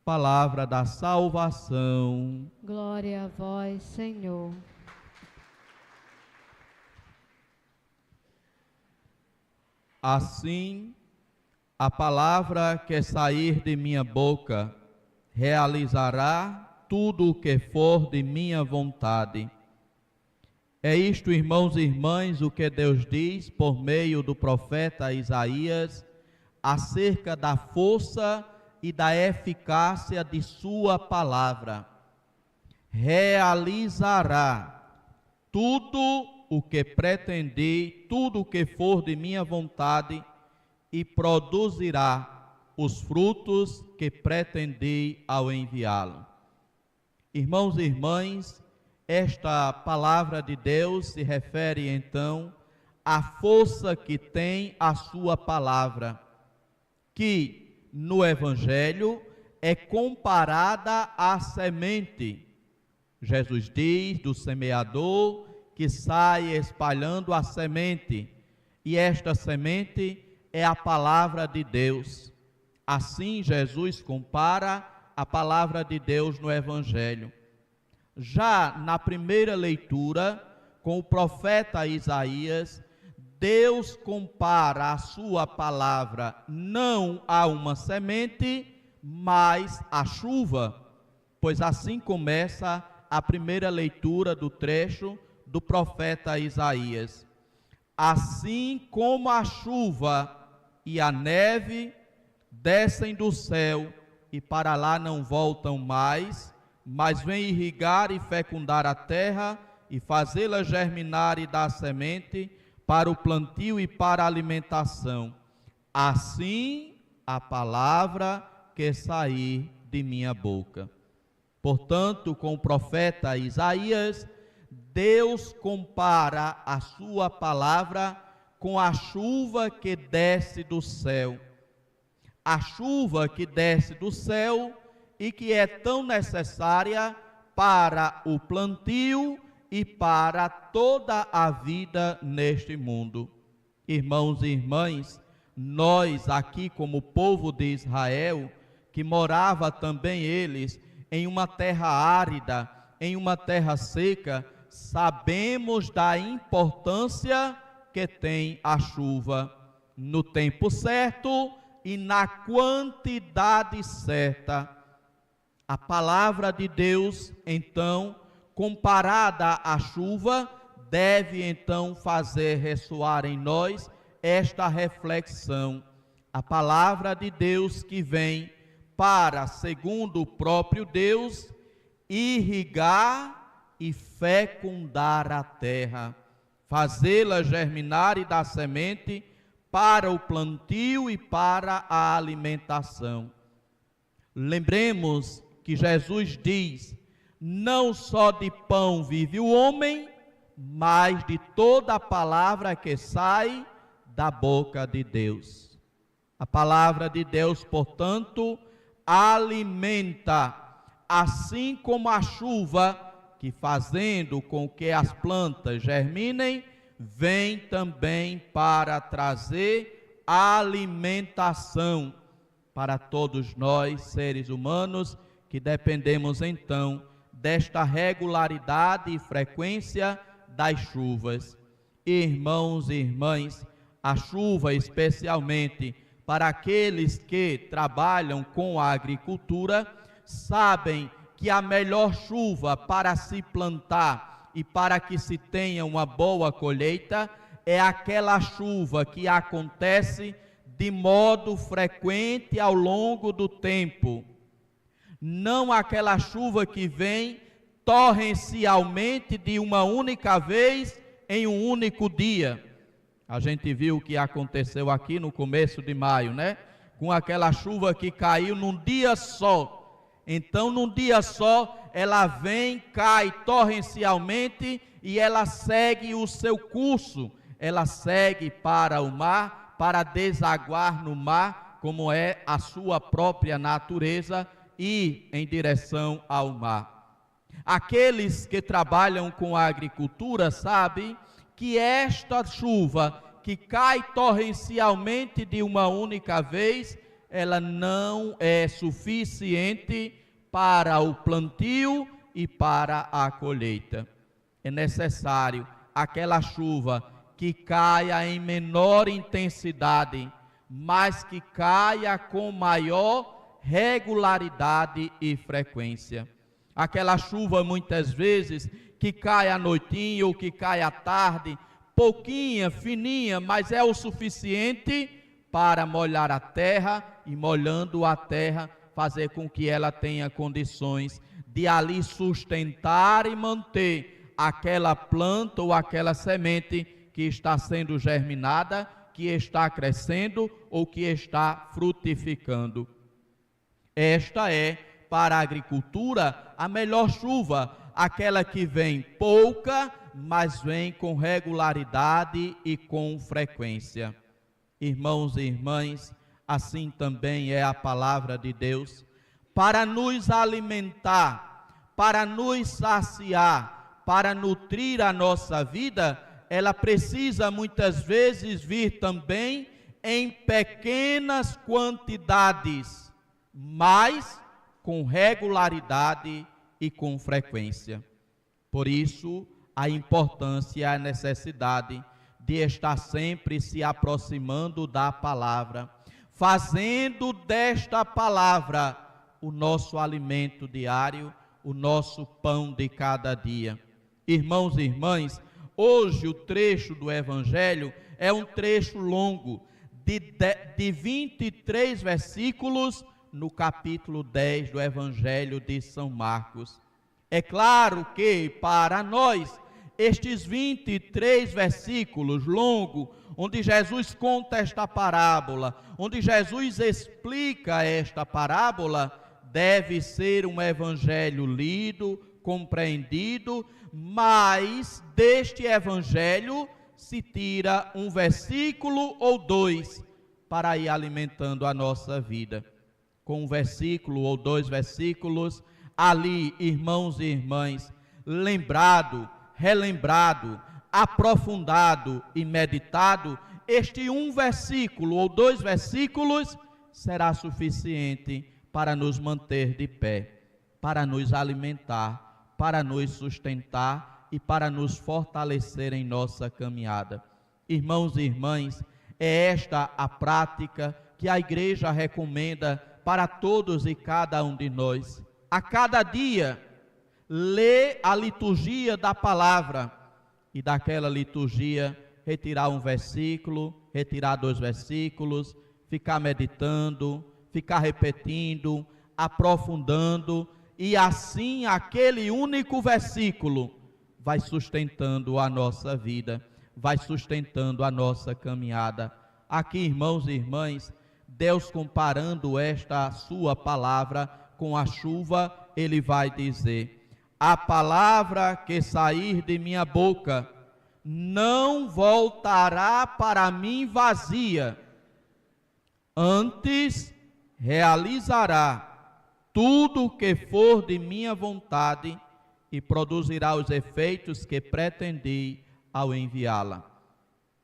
palavra da salvação. Glória a vós, Senhor. Assim, a palavra que sair de minha boca realizará tudo o que for de minha vontade. É isto, irmãos e irmãs, o que Deus diz por meio do profeta Isaías acerca da força e da eficácia de sua palavra. Realizará tudo o que pretendi, tudo o que for de minha vontade, e produzirá os frutos que pretendi ao enviá-lo. Irmãos e irmãs, esta palavra de Deus se refere então à força que tem a sua palavra, que no Evangelho é comparada à semente. Jesus diz do semeador que sai espalhando a semente, e esta semente é a palavra de Deus. Assim Jesus compara a palavra de Deus no Evangelho. Já na primeira leitura, com o profeta Isaías, Deus compara a sua palavra não a uma semente, mas à chuva, pois assim começa a primeira leitura do trecho do profeta Isaías. Assim como a chuva e a neve descem do céu e para lá não voltam mais, mas vêm irrigar e fecundar a terra e fazê-la germinar e dar semente para o plantio e para a alimentação. Assim a palavra que sair de minha boca. Portanto, com o profeta Isaías, Deus compara a sua palavra com a chuva que desce do céu. A chuva que desce do céu e que é tão necessária para o plantio e para toda a vida neste mundo. Irmãos e irmãs, nós aqui como povo de Israel, que morava também eles em uma terra árida, em uma terra seca, sabemos da importância que tem a chuva no tempo certo e na quantidade certa. A palavra de Deus, então, comparada à chuva, deve então fazer ressoar em nós esta reflexão. A palavra de Deus que vem para, segundo o próprio Deus, irrigar e fecundar a terra, fazê-la germinar e dar semente para o plantio e para a alimentação. Lembremos que Jesus diz: não só de pão vive o homem, mas de toda a palavra que sai da boca de Deus. A palavra de Deus, portanto, alimenta, assim como a chuva, que fazendo com que as plantas germinem, vem também para trazer alimentação para todos nós, seres humanos, que dependemos então desta regularidade e frequência das chuvas. Irmãos e irmãs, a chuva, especialmente para aqueles que trabalham com a agricultura, sabem que a melhor chuva para se plantar e para que se tenha uma boa colheita é aquela chuva que acontece de modo frequente ao longo do tempo. Não aquela chuva que vem torrencialmente de uma única vez em um único dia. A gente viu o que aconteceu aqui no começo de maio, né? Com aquela chuva que caiu num dia só. Então, num dia só, ela vem, cai torrencialmente e ela segue o seu curso. Ela segue para o mar, para desaguar no mar, como é a sua própria natureza, e em direção ao mar. Aqueles que trabalham com a agricultura sabem que esta chuva que cai torrencialmente de uma única vez, ela não é suficiente para o plantio e para a colheita. É necessário aquela chuva que caia em menor intensidade, mas que caia com maior regularidade e frequência. Aquela chuva, muitas vezes, que cai à noitinha ou que cai à tarde, pouquinha, fininha, mas é o suficiente para molhar a terra e, molhando a terra, fazer com que ela tenha condições de ali sustentar e manter aquela planta ou aquela semente que está sendo germinada, que está crescendo ou que está frutificando. Esta é, para a agricultura, a melhor chuva, aquela que vem pouca, mas vem com regularidade e com frequência. Irmãos e irmãs, assim também é a palavra de Deus, para nos alimentar, para nos saciar, para nutrir a nossa vida. Ela precisa muitas vezes vir também em pequenas quantidades, mas com regularidade e com frequência. Por isso, a importância e a necessidade de estar sempre se aproximando da palavra, fazendo desta palavra o nosso alimento diário, o nosso pão de cada dia. Irmãos e irmãs, hoje o trecho do Evangelho é um trecho longo, de 23 versículos, no capítulo 10 do Evangelho de São Marcos. É claro que, para nós, estes 23 versículos longos, onde Jesus conta esta parábola, onde Jesus explica esta parábola, deve ser um evangelho lido, compreendido, mas deste evangelho se tira um versículo ou dois para ir alimentando a nossa vida. Com um versículo ou dois versículos, ali, irmãos e irmãs, lembrado, relembrado, aprofundado e meditado, este um versículo ou dois versículos será suficiente para nos manter de pé, para nos alimentar, para nos sustentar e para nos fortalecer em nossa caminhada. Irmãos e irmãs, é esta a prática que a igreja recomenda para todos e cada um de nós. A cada dia, ler a liturgia da palavra e daquela liturgia retirar um versículo, retirar dois versículos, ficar meditando, ficar repetindo, aprofundando, e assim aquele único versículo vai sustentando a nossa vida, vai sustentando a nossa caminhada. Aqui, irmãos e irmãs, Deus, comparando esta sua palavra com a chuva, ele vai dizer: a palavra que sair de minha boca não voltará para mim vazia, antes realizará tudo o que for de minha vontade e produzirá os efeitos que pretendi ao enviá-la.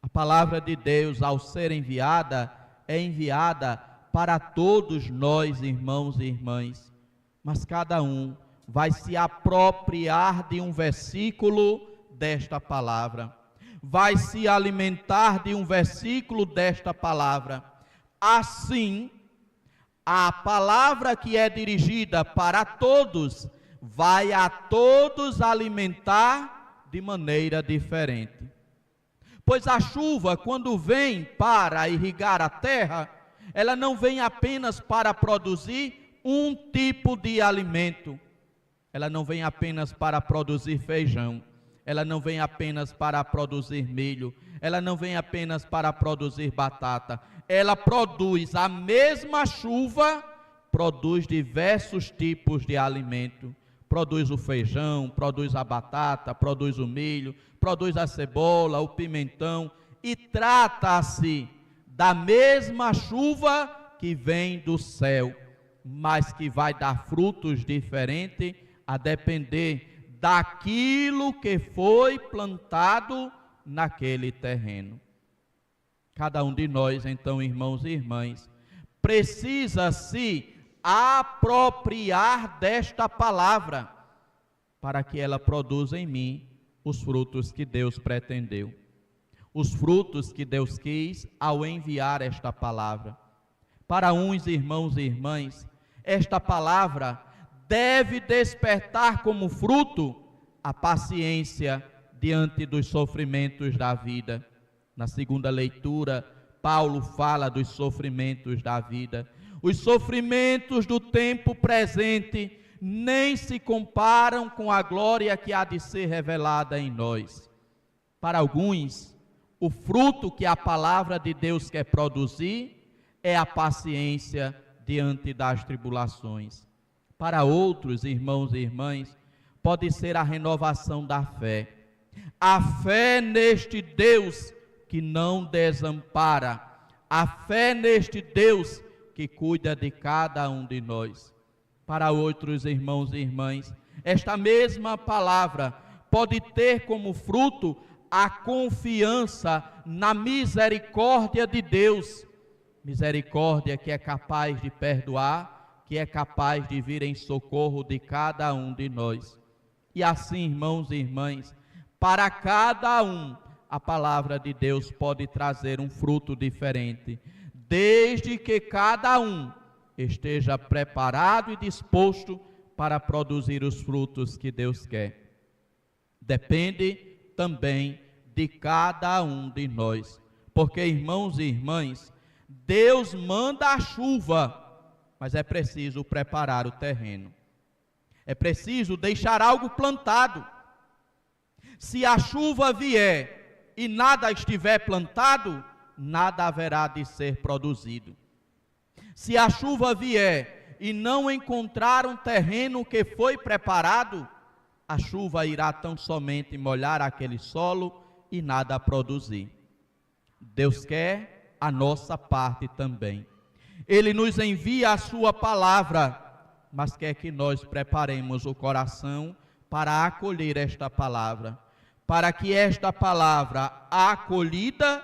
A palavra de Deus, ao ser enviada, é enviada para todos nós, irmãos e irmãs, mas cada um vai se apropriar de um versículo desta palavra, vai se alimentar de um versículo desta palavra. Assim, a palavra que é dirigida para todos, vai a todos alimentar de maneira diferente. Pois a chuva, quando vem para irrigar a terra, ela não vem apenas para produzir um tipo de alimento. Ela não vem apenas para produzir feijão. Ela não vem apenas para produzir milho. Ela não vem apenas para produzir batata. Ela produz, a mesma chuva produz diversos tipos de alimento. Produz o feijão, produz a batata, produz o milho, produz a cebola, o pimentão, e trata-se da mesma chuva que vem do céu, mas que vai dar frutos diferentes a depender daquilo que foi plantado naquele terreno. Cada um de nós, então, irmãos e irmãs, precisa se apropriar desta palavra, para que ela produza em mim os frutos que Deus pretendeu, os frutos que Deus quis ao enviar esta palavra. Para uns irmãos e irmãs, esta palavra deve despertar como fruto a paciência diante dos sofrimentos da vida. Na segunda leitura, Paulo fala dos sofrimentos da vida. Os sofrimentos do tempo presente nem se comparam com a glória que há de ser revelada em nós. Para alguns, o fruto que a palavra de Deus quer produzir é a paciência diante das tribulações. Para outros, irmãos e irmãs, pode ser a renovação da fé. A fé neste Deus que não desampara, a fé neste Deus que cuida de cada um de nós. Para outros irmãos e irmãs, esta mesma palavra pode ter como fruto a confiança na misericórdia de Deus, misericórdia que é capaz de perdoar, que é capaz de vir em socorro de cada um de nós. E assim, irmãos e irmãs, para cada um, a palavra de Deus pode trazer um fruto diferente, desde que cada um esteja preparado e disposto para produzir os frutos que Deus quer. Depende também de cada um de nós, porque, irmãos e irmãs, Deus manda a chuva, mas é preciso preparar o terreno, é preciso deixar algo plantado. Se a chuva vier e nada estiver plantado, nada haverá de ser produzido. Se a chuva vier e não encontrar um terreno que foi preparado, a chuva irá tão somente molhar aquele solo e nada produzir. Deus quer a nossa parte também. Ele nos envia a sua palavra, mas quer que nós preparemos o coração para acolher esta palavra, para que esta palavra acolhida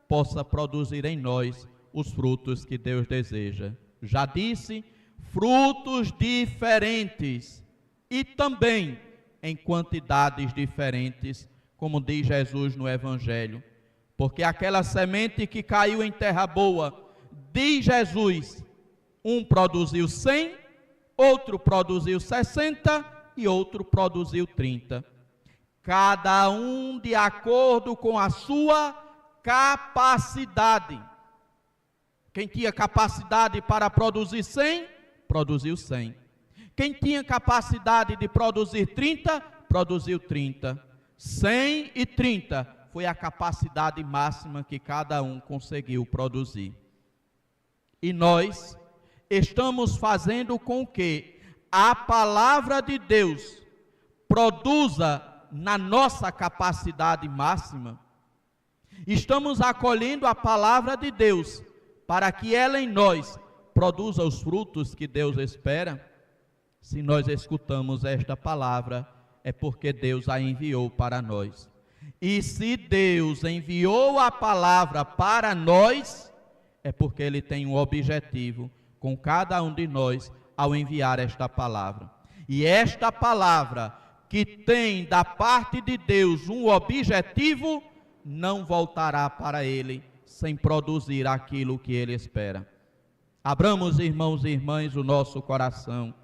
possa produzir em nós os frutos que Deus deseja. Já disse, frutos diferentes e também em quantidades diferentes, como diz Jesus no Evangelho. Porque aquela semente que caiu em terra boa, diz Jesus, um produziu 100, outro produziu 60 e outro produziu 30. Cada um de acordo com a sua capacidade. Quem tinha capacidade para produzir 100, produziu 100. Quem tinha capacidade de produzir 30, produziu 30. 100 e 30 foi a capacidade máxima que cada um conseguiu produzir. E nós estamos fazendo com que a palavra de Deus produza na nossa capacidade máxima. Estamos acolhendo a palavra de Deus para que ela em nós produza os frutos que Deus espera. Se nós escutamos esta palavra, é porque Deus a enviou para nós. E se Deus enviou a palavra para nós, é porque Ele tem um objetivo com cada um de nós ao enviar esta palavra. E esta palavra, que tem da parte de Deus um objetivo, não voltará para Ele sem produzir aquilo que Ele espera. Abramos, irmãos e irmãs, o nosso coração.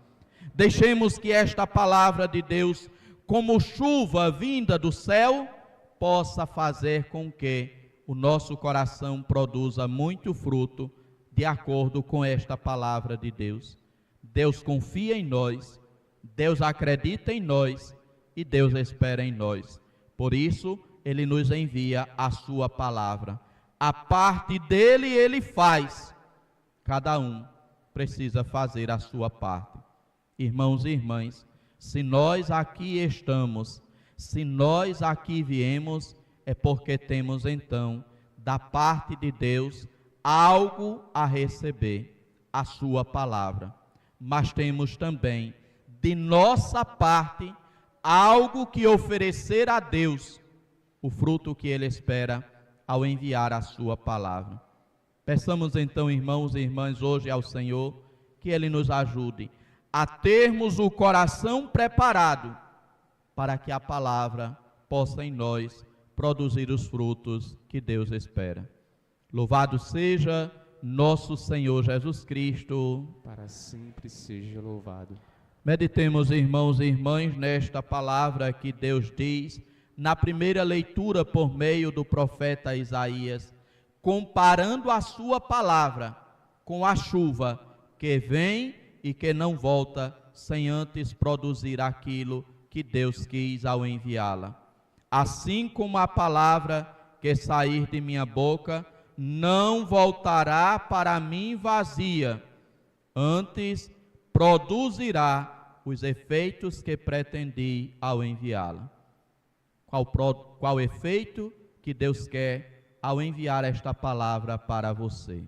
Deixemos que esta palavra de Deus, como chuva vinda do céu, possa fazer com que o nosso coração produza muito fruto de acordo com esta palavra de Deus. Deus confia em nós, Deus acredita em nós e Deus espera em nós. Por isso, Ele nos envia a sua palavra. A parte dele Ele faz. Cada um precisa fazer a sua parte. Irmãos e irmãs, se nós aqui estamos, se nós aqui viemos, é porque temos então, da parte de Deus, algo a receber, a sua palavra. Mas temos também, de nossa parte, algo que oferecer a Deus, o fruto que Ele espera ao enviar a sua palavra. Peçamos então, irmãos e irmãs, hoje ao Senhor, que Ele nos ajude a termos o coração preparado para que a palavra possa em nós produzir os frutos que Deus espera. Louvado seja nosso Senhor Jesus Cristo. Para sempre seja louvado. Meditemos, irmãos e irmãs, nesta palavra que Deus diz na primeira leitura por meio do profeta Isaías, comparando a sua palavra com a chuva que vem e que não volta sem antes produzir aquilo que Deus quis ao enviá-la. Assim como a palavra que sair de minha boca não voltará para mim vazia, antes produzirá os efeitos que pretendi ao enviá-la. Qual efeito que Deus quer ao enviar esta palavra para você?